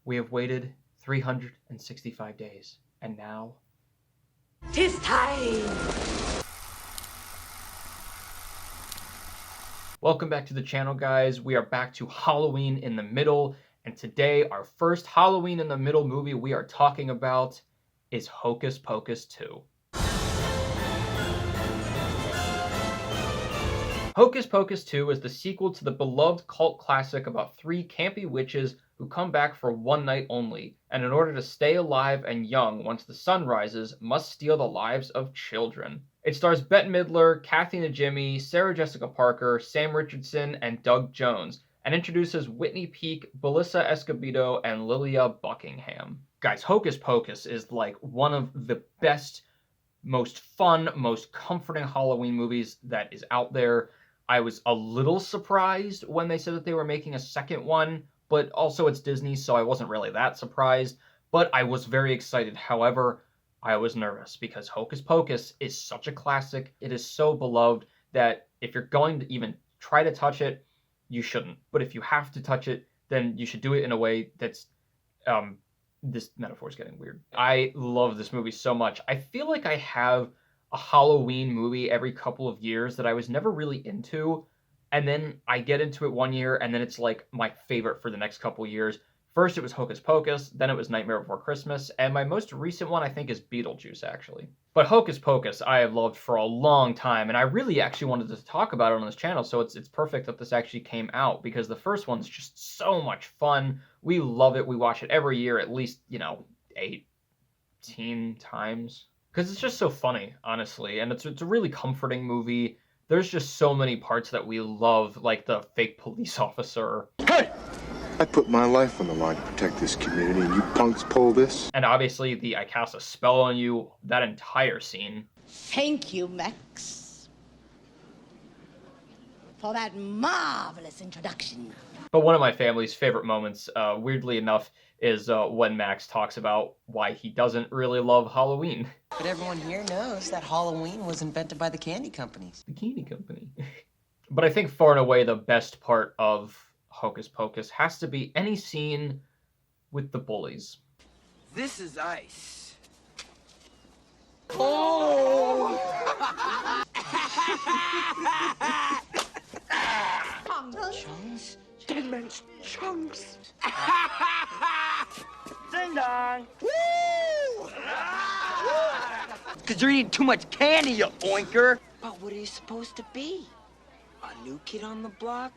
We have waited 365 days, and now... 'Tis time! Welcome back to the channel, guys. We are back to Halloween in the Middle, and today our first Halloween in the Middle movie we are talking about is Hocus Pocus 2. Hocus Pocus 2 is the sequel to the beloved cult classic about three campy witches who come back for one night only, and in order to stay alive and young once the sun rises, must steal the lives of children. It stars Bette Midler, Kathy Najimy, Sarah Jessica Parker, Sam Richardson, and Doug Jones, and introduces Whitney, Belissa, Escobedo, and Lilia Buckingham. Guys, Hocus Pocus is like one of the best, most fun, most comforting Halloween movies that is out there. I was a little surprised when they said that they were making a second one, but also it's Disney, so I wasn't really that surprised. But I was very excited. However, I was nervous because Hocus Pocus is such a classic. It is so beloved that if you're going to even try to touch it, you shouldn't. But if you have to touch it, then you should do it in a way that's... this metaphor is getting weird. I love this movie so much. I feel like I have a Halloween movie every couple of years that I was never really into, and then I get into it one year, and then it's like my favorite for the next couple of years. First it was Hocus Pocus, then it was Nightmare Before Christmas, and my most recent one I think is Beetlejuice, actually. But Hocus Pocus I have loved for a long time, and I really actually wanted to talk about it on this channel, so it's perfect that this actually came out, because the first one's just so much fun. We love it. We watch it every year at least, 18 times. Because it's just so funny, honestly, and it's a really comforting movie. There's just so many parts that we love, like the fake police officer. Hey! I put my life on the line to protect this community, and you punks pull this? And obviously the I cast a spell on you, that entire scene. Thank you, Max, for that marvelous introduction. But one of my family's favorite moments, weirdly enough, is when Max talks about why he doesn't really love Halloween. But everyone here knows that Halloween was invented by the candy companies. The candy company. But I think far and away the best part of Hocus Pocus has to be any scene with the bullies. This is ice. Oh! Chunks? Dead man's chunks. Ding dong. Woo! Because you're eating too much candy, you oinker. But what are you supposed to be? A new kid on the block?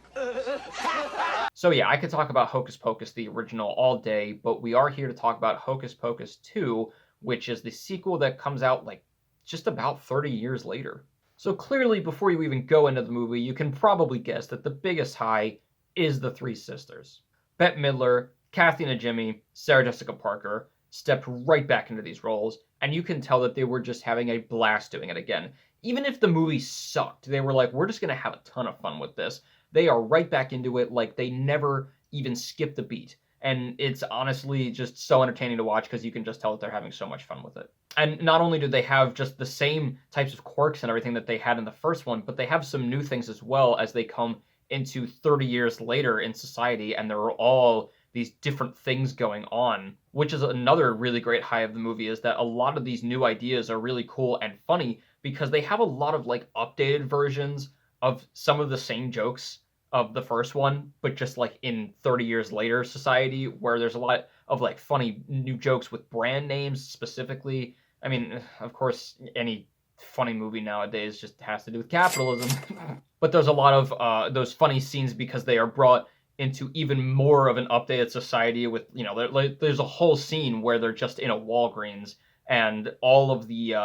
So yeah, I could talk about Hocus Pocus, the original, all day, but we are here to talk about Hocus Pocus 2, which is the sequel that comes out like just about 30 years later. So clearly, before you even go into the movie, you can probably guess that the biggest high is the three sisters. Bette Midler, Kathy Najimy, Sarah Jessica Parker stepped right back into these roles, and you can tell that they were just having a blast doing it again. Even if the movie sucked, they were like, we're just going to have a ton of fun with this. They are right back into it like they never even skipped a beat. And it's honestly just so entertaining to watch because you can just tell that they're having so much fun with it. And not only do they have just the same types of quirks and everything that they had in the first one, but they have some new things as well as they come into 30 years later in society, and there are all these different things going on, which is another really great high of the movie, is that a lot of these new ideas are really cool and funny because they have a lot of like updated versions of some of the same jokes of the first one, but just like in 30 years later society, where there's a lot of like funny new jokes with brand names specifically. I mean, of course, any funny movie nowadays just has to do with capitalism. But there's a lot of those funny scenes because they are brought into even more of an updated society with, there's a whole scene where they're just in a Walgreens and all of the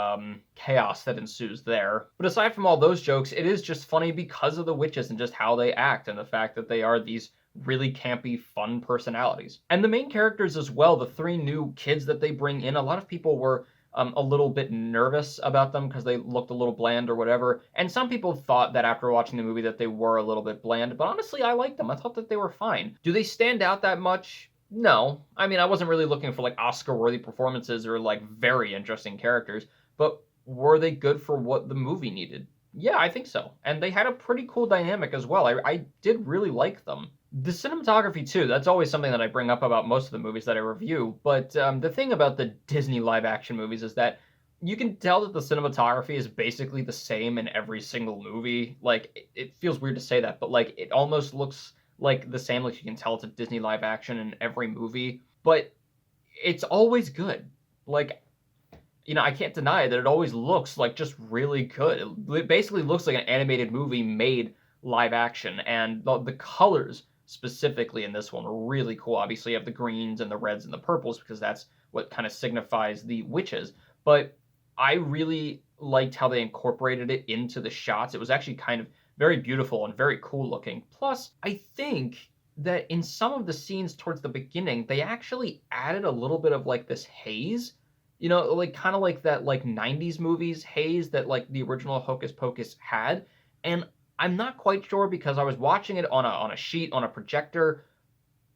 chaos that ensues there. But aside from all those jokes, it is just funny because of the witches and just how they act and the fact that they are these really campy, fun personalities. And the main characters as well, the three new kids that they bring in, a lot of people were a little bit nervous about them because they looked a little bland or whatever. And some people thought that after watching the movie that they were a little bit bland, but honestly, I liked them. I thought that they were fine. Do they stand out that much? No. I mean, I wasn't really looking for like Oscar-worthy performances or like very interesting characters, but were they good for what the movie needed? Yeah, I think so. And they had a pretty cool dynamic as well. I did really like them. The cinematography too, that's always something that I bring up about most of the movies that I review, but the thing about the Disney live action movies is that you can tell that the cinematography is basically the same in every single movie. Like, it feels weird to say that, but like, it almost looks like the same, like you can tell it's a Disney live action in every movie, but it's always good. Like, I can't deny that it always looks like just really good. It basically looks like an animated movie made live action, and the colors specifically in this one are really cool. Obviously, you have the greens and the reds and the purples because that's what kind of signifies the witches. But I really liked how they incorporated it into the shots. It was actually kind of very beautiful and very cool looking. Plus, I think that in some of the scenes towards the beginning, they actually added a little bit of like this haze, like kind of like that like 90s movies haze that like the original Hocus Pocus had. And I'm not quite sure because I was watching it on a sheet on a projector,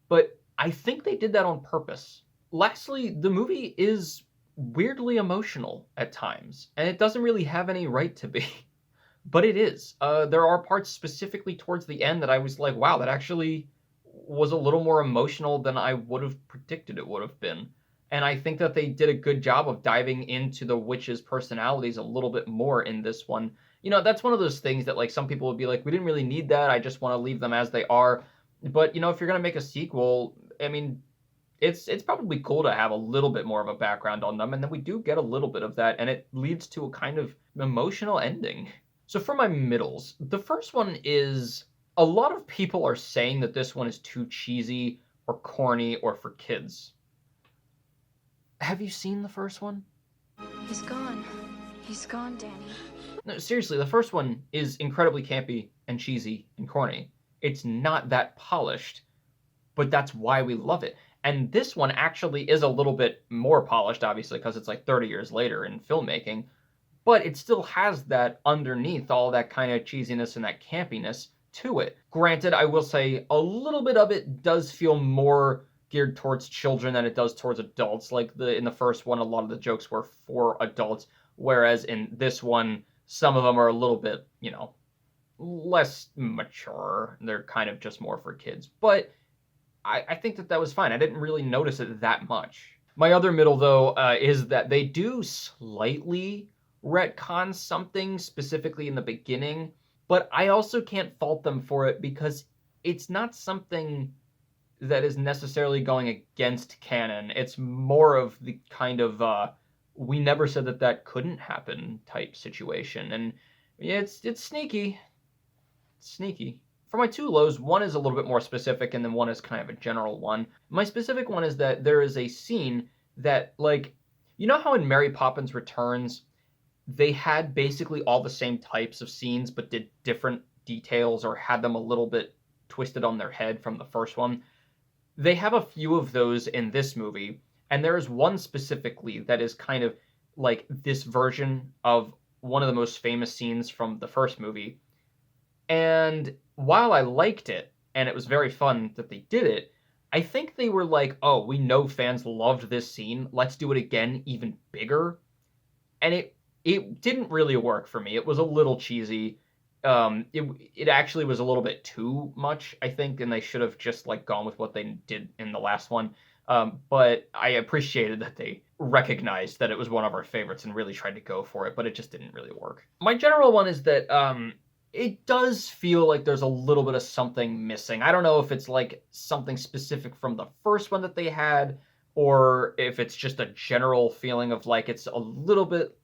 but I think they did that on purpose. Lastly, the movie is weirdly emotional at times, and it doesn't really have any right to be, but it is. There are parts specifically towards the end that I was like, wow, that actually was a little more emotional than I would have predicted it would have been. And I think that they did a good job of diving into the witches' personalities a little bit more in this one. That's one of those things that like some people would be like, we didn't really need that. I just want to leave them as they are. But if you're gonna make a sequel, I mean, it's probably cool to have a little bit more of a background on them, and then we do get a little bit of that, and it leads to a kind of emotional ending. So for my middles, the first one is a lot of people are saying that this one is too cheesy or corny or for kids. Have you seen the first one? He's gone. He's gone, Danny. No, seriously, the first one is incredibly campy and cheesy and corny. It's not that polished, but that's why we love it. And this one actually is a little bit more polished, obviously, because it's like 30 years later in filmmaking, but it still has that underneath all that kind of cheesiness and that campiness to it. Granted, I will say a little bit of it does feel more geared towards children than it does towards adults. Like in the first one, a lot of the jokes were for adults, whereas in this one, some of them are a little bit, less mature. They're kind of just more for kids. But I think that was fine. I didn't really notice it that much. My other middle, though, is that they do slightly retcon something specifically in the beginning, but I also can't fault them for it because it's not something that is necessarily going against canon. It's more of the kind of we never said that couldn't happen type situation, and it's sneaky. It's sneaky. For my two lows, one is a little bit more specific, and then one is kind of a general one. My specific one is that there is a scene that, like, how in Mary Poppins Returns, they had basically all the same types of scenes, but did different details or had them a little bit twisted on their head from the first one? They have a few of those in this movie, and there is one specifically that is kind of like this version of one of the most famous scenes from the first movie. And while I liked it, and it was very fun that they did it, I think they were like, oh, we know fans loved this scene. Let's do it again, even bigger. And it didn't really work for me. It was a little cheesy. It actually was a little bit too much, I think, and they should have just like gone with what they did in the last one. But I appreciated that they recognized that it was one of our favorites and really tried to go for it, but it just didn't really work. My general one is that it does feel like there's a little bit of something missing. I don't know if it's like something specific from the first one that they had, or if it's just a general feeling of like it's a little bit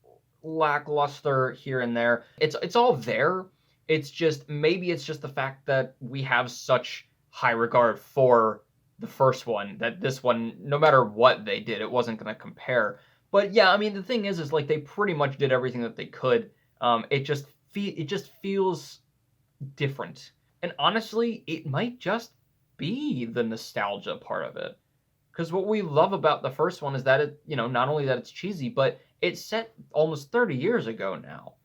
lackluster here and there. It's all there. It's just maybe it's just the fact that we have such high regard for the first one that this one, no matter what they did, it wasn't going to compare. But yeah, I mean the thing is like they pretty much did everything that they could. It just feels different. And honestly, it might just be the nostalgia part of it. Because what we love about the first one is that it, not only that it's cheesy, but it's set almost 30 years ago now.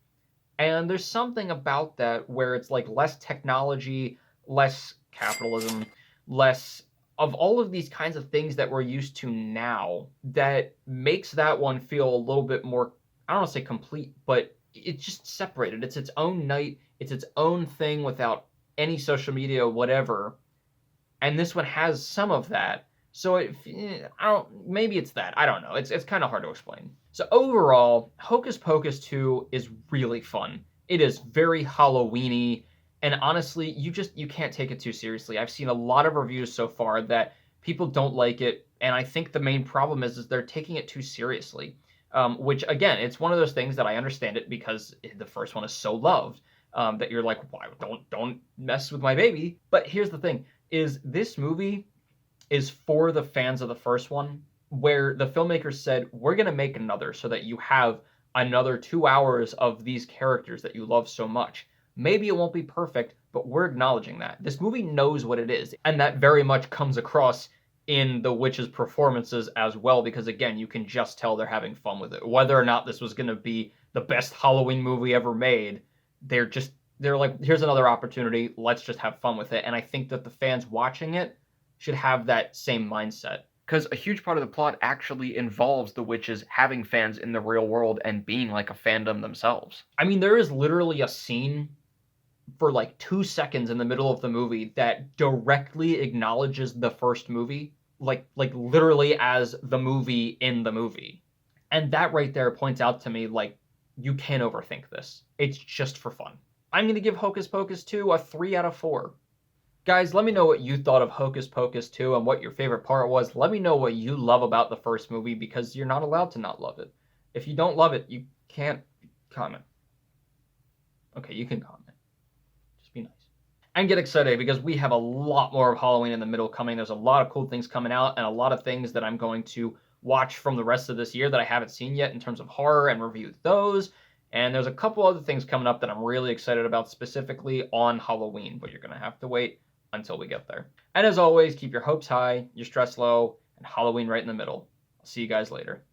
And there's something about that where it's like less technology, less capitalism, less of all of these kinds of things that we're used to now that makes that one feel a little bit more, I don't want to say complete, but it's just separated. It's its own night. It's its own thing without any social media, whatever. And this one has some of that. So maybe it's that. I don't know. It's kind of hard to explain. So overall, Hocus Pocus 2 is really fun. It is very Halloween-y, and honestly, you can't take it too seriously. I've seen a lot of reviews so far that people don't like it, and I think the main problem is they're taking it too seriously. Which again, it's one of those things that I understand it because the first one is so loved, that you're like, why don't mess with my baby. But here's the thing: is this movie is for the fans of the first one, where the filmmakers said, we're going to make another so that you have another 2 hours of these characters that you love so much. Maybe it won't be perfect, but we're acknowledging that. This movie knows what it is, and that very much comes across in the witches' performances as well, because again, you can just tell they're having fun with it. Whether or not this was going to be the best Halloween movie ever made, they're like, here's another opportunity, let's just have fun with it. And I think that the fans watching it should have that same mindset. Because a huge part of the plot actually involves the witches having fans in the real world and being like a fandom themselves. I mean, there is literally a scene for like 2 seconds in the middle of the movie that directly acknowledges the first movie, like literally as the movie in the movie. And that right there points out to me, like, you can't overthink this. It's just for fun. I'm going to give Hocus Pocus 2 a 3 out of 4. Guys, let me know what you thought of Hocus Pocus 2 and what your favorite part was. Let me know what you love about the first movie, because you're not allowed to not love it. If you don't love it, you can't comment. Okay, you can comment. Just be nice. And get excited, because we have a lot more of Halloween in the middle coming. There's a lot of cool things coming out, and a lot of things that I'm going to watch from the rest of this year that I haven't seen yet in terms of horror, and review those. And there's a couple other things coming up that I'm really excited about, specifically on Halloween, but you're going to have to wait until we get there. And as always, keep your hopes high, your stress low, and Halloween right in the middle. I'll see you guys later.